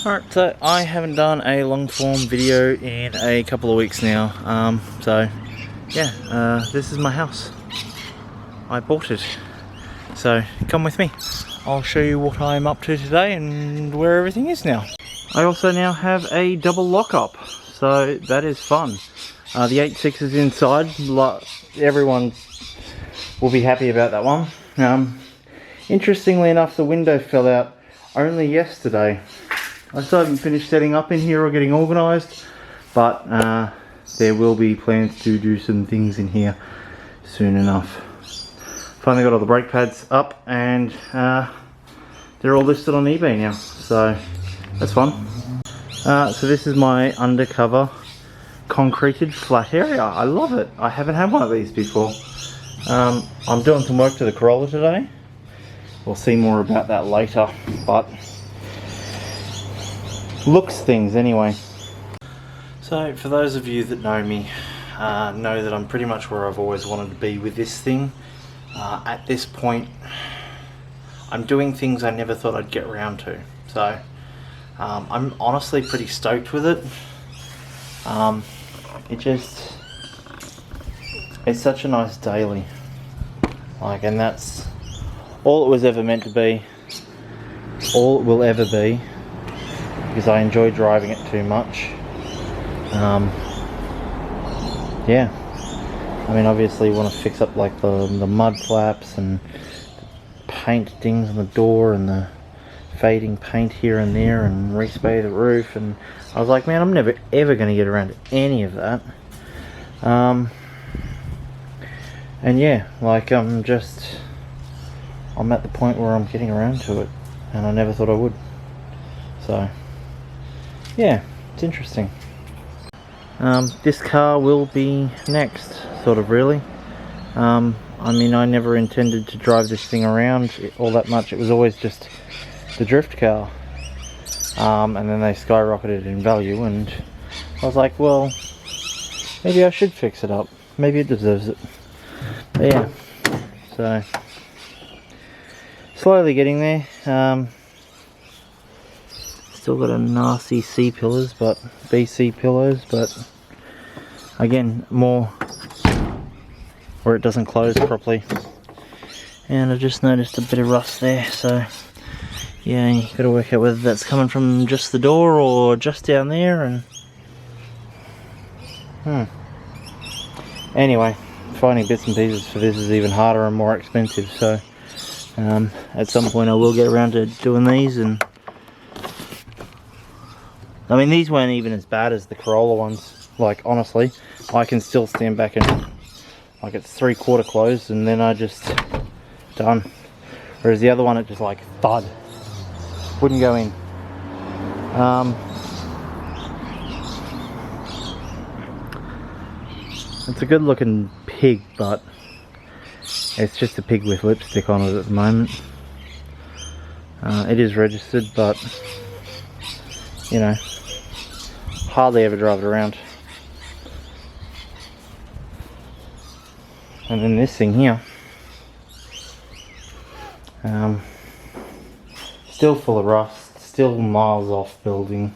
Alright, so I haven't done a long form video in a couple of weeks now, so yeah, this is my house. I bought it, so come with me. I'll show you what I'm up to today and where everything is now. I also now have a double lockup, so that is fun. The 86 is inside. Everyone will be happy about that one. Interestingly enough, the window fell out only yesterday. I still haven't finished setting up in here or getting organised, but there will be plans to do some things in here soon enough. Finally got all the brake pads up and they're all listed on eBay now, so that's fun. So this is my undercover concreted flat area. I love it. I haven't had one of these before. I'm doing some work to the Corolla today. We'll see more about that later, but looks things anyway. So for those of you that know me, know that I'm pretty much where I've always wanted to be with this thing. At this point, I'm doing things I never thought I'd get around to. So I'm honestly pretty stoked with it. It's such a nice daily. And that's all it was ever meant to be. All it will ever be. Because I enjoy driving it too much. Yeah, I mean obviously you want to fix up like the mud flaps and paint dings on the door and the fading paint here and there and respray the roof, and I was like, man, I'm never ever going to get around to any of that. And yeah, like I'm at the point where I'm getting around to it, and I never thought I would. So yeah, it's interesting. This car will be next, sort of, really. I mean, I never intended to drive this thing around all that much. It was always just the drift car. And then they skyrocketed in value, and I was like, well, maybe I should fix it up. Maybe it deserves it. But yeah, so slowly getting there. Still got a nasty C-pillars, but BC pillows, but again, more where it doesn't close properly. And I just noticed a bit of rust there, so yeah, you got to work out whether that's coming from just the door or just down there. And anyway, finding bits and pieces for this is even harder and more expensive, so at some point I will get around to doing these. And I mean, these weren't even as bad as the Corolla ones. Like, honestly, I can still stand back and, like, it's 3/4 closed and then I just done. Whereas the other one, it just like thud, wouldn't go in. It's a good looking pig, but it's just a pig with lipstick on it at the moment. It is registered, but you know, hardly ever drive it around. And then this thing here, still full of rust, still miles off building.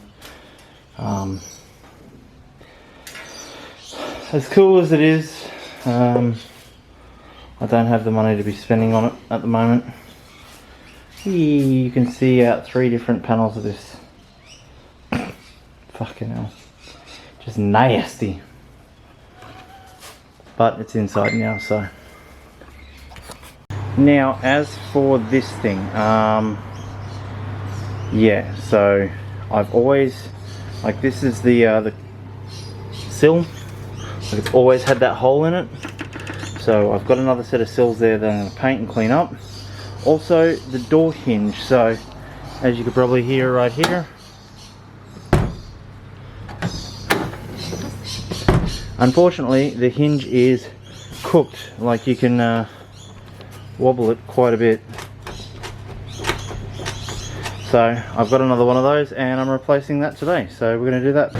As cool as it is, I don't have the money to be spending on it at the moment. You can see out 3 different panels of this. Fucking hell, just nasty. But it's inside now, so. Now, as for this thing, yeah, so I've always, like, this is the sill. Like, it's always had that hole in it. So I've got another set of sills there that I'm going to paint and clean up. Also, the door hinge. So, as you could probably hear right here, unfortunately, the hinge is cooked. Like, you can wobble it quite a bit. So I've got another one of those and I'm replacing that today. So we're going to do that.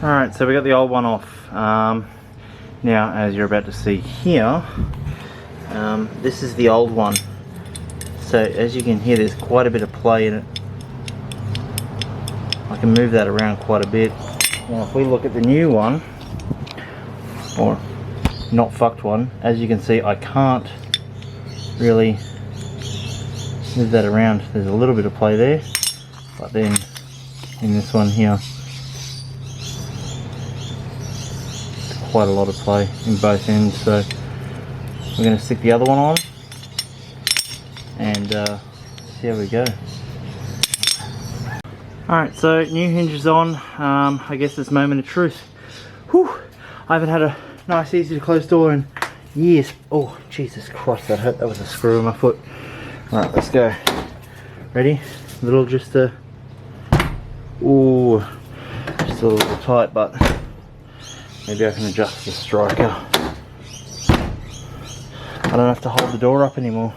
Alright, so we got the old one off. Now, as you're about to see here, this is the old one. So as you can hear, there's quite a bit of play in it. I can move that around quite a bit. Now if we look at the new one, or not fucked one, as you can see, I can't really move that around. There's a little bit of play there, but then in this one here, quite a lot of play in both ends. So we're going to stick the other one on and see how we go. Alright, so new hinges on. I guess this moment of truth. Whew, I haven't had a nice easy to close door in years. Oh Jesus Christ, that hurt. That was a screw in my foot. Alright, let's go. Ready? A little just a little tight, but maybe I can adjust the striker. I don't have to hold the door up anymore.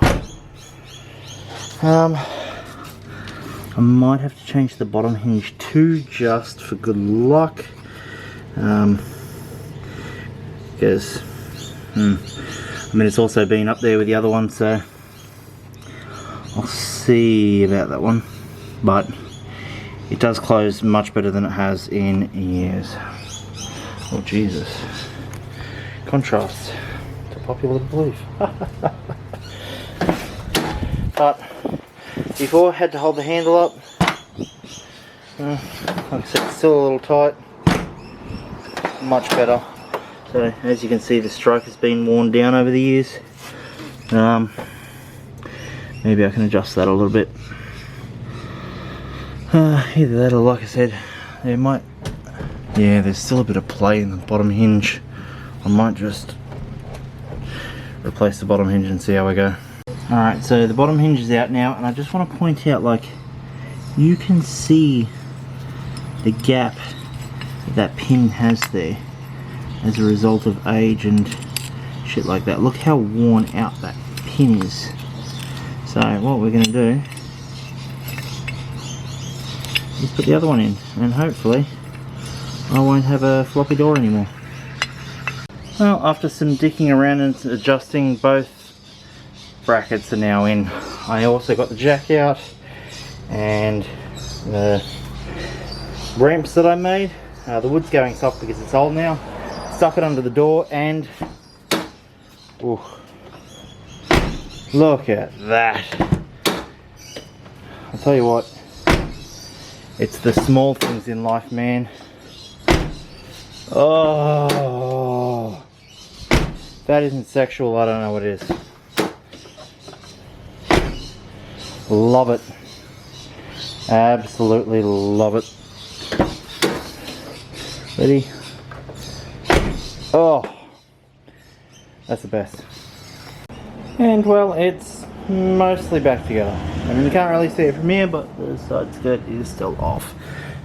I might have to change the bottom hinge too, just for good luck. Because I mean, it's also been up there with the other one, so I'll see about that one. But it does close much better than it has in years. Oh Jesus. Contrast to popular belief. But before I had to hold the handle up. Like I said, it's still a little tight. Much better. So as you can see, the stroke has been worn down over the years. Maybe I can adjust that a little bit. Either that or, like I said, there might... Yeah, there's still a bit of play in the bottom hinge. I might just replace the bottom hinge and see how we go. Alright, so the bottom hinge is out now, and I just want to point out, like, you can see the gap that pin has there as a result of age and shit like that. Look how worn out that pin is. So what we're going to do is put the other one in, and hopefully I won't have a floppy door anymore. Well, after some dicking around and adjusting, both brackets are now in. I also got the jack out and the ramps that I made. The wood's going soft because it's old now. Stuck it under the door, and ooh, look at that. I'll tell you what, it's the small things in life, man. Oh, if that isn't sexual, I don't know what is. Love it. Absolutely love it. Ready? Oh, that's the best. And well, it's mostly back together. I mean, you can't really see it from here, but the side skirt is still off.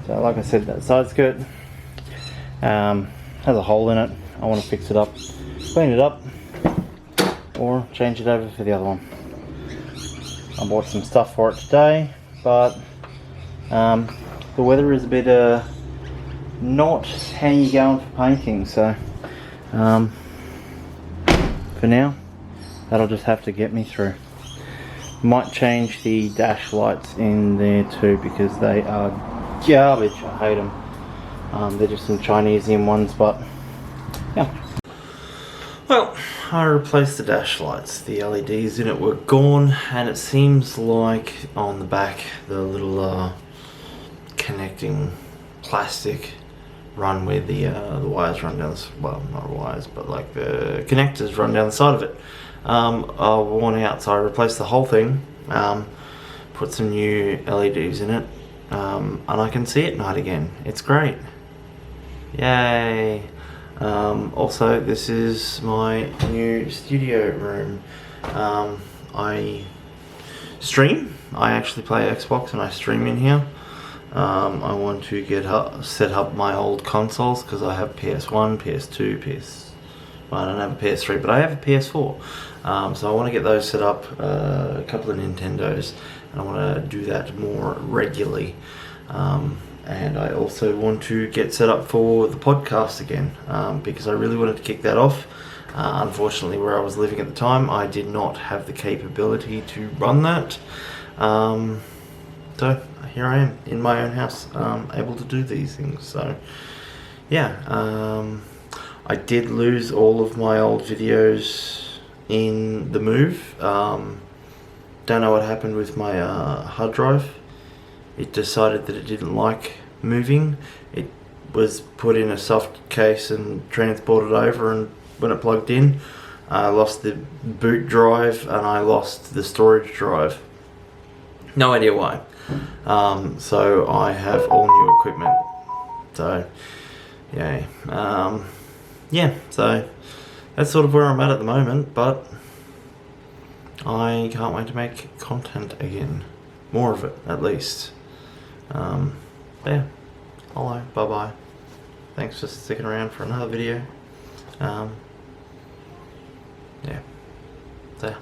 So like I said, that side skirt has a hole in it. I want to fix it up, clean it up, or change it over for the other one. I bought some stuff for it today, but the weather is a bit not how you going for painting, so for now that'll just have to get me through. Might change the dash lights in there too, because they are garbage. I hate them. They're just some Chinesian ones, but yeah. Well, I replaced the dash lights. The LEDs in it were gone, and it seems like on the back the little connecting plastic run where the wires run down, well, not wires, but like the connectors run down the side of it, are worn out. So I replaced the whole thing, put some new LEDs in it, and I can see at night again. It's great. Yay. Also, this is my new studio room. I stream. I actually play Xbox and I stream in here. I want to set up my old consoles, because I have PS1, PS2, well, I don't have a PS3, but I have a PS4. So I want to get those set up, a couple of Nintendos, and I want to do that more regularly. and I also want to get set up for the podcast again, because I really wanted to kick that off. Unfortunately, where I was living at the time, I did not have the capability to run that. So here I am in my own house, able to do these things. So yeah, I did lose all of my old videos in the move. Don't know what happened with my hard drive. It decided that it didn't like moving. It was put in a soft case and transported over, and when it plugged in, I lost the boot drive and I lost the storage drive. No idea why. So I have all new equipment. So yeah, so that's sort of where I'm at the moment, but I can't wait to make content again. More of it, at least. Yeah, hello, bye-bye. Thanks for sticking around for another video. Yeah, there.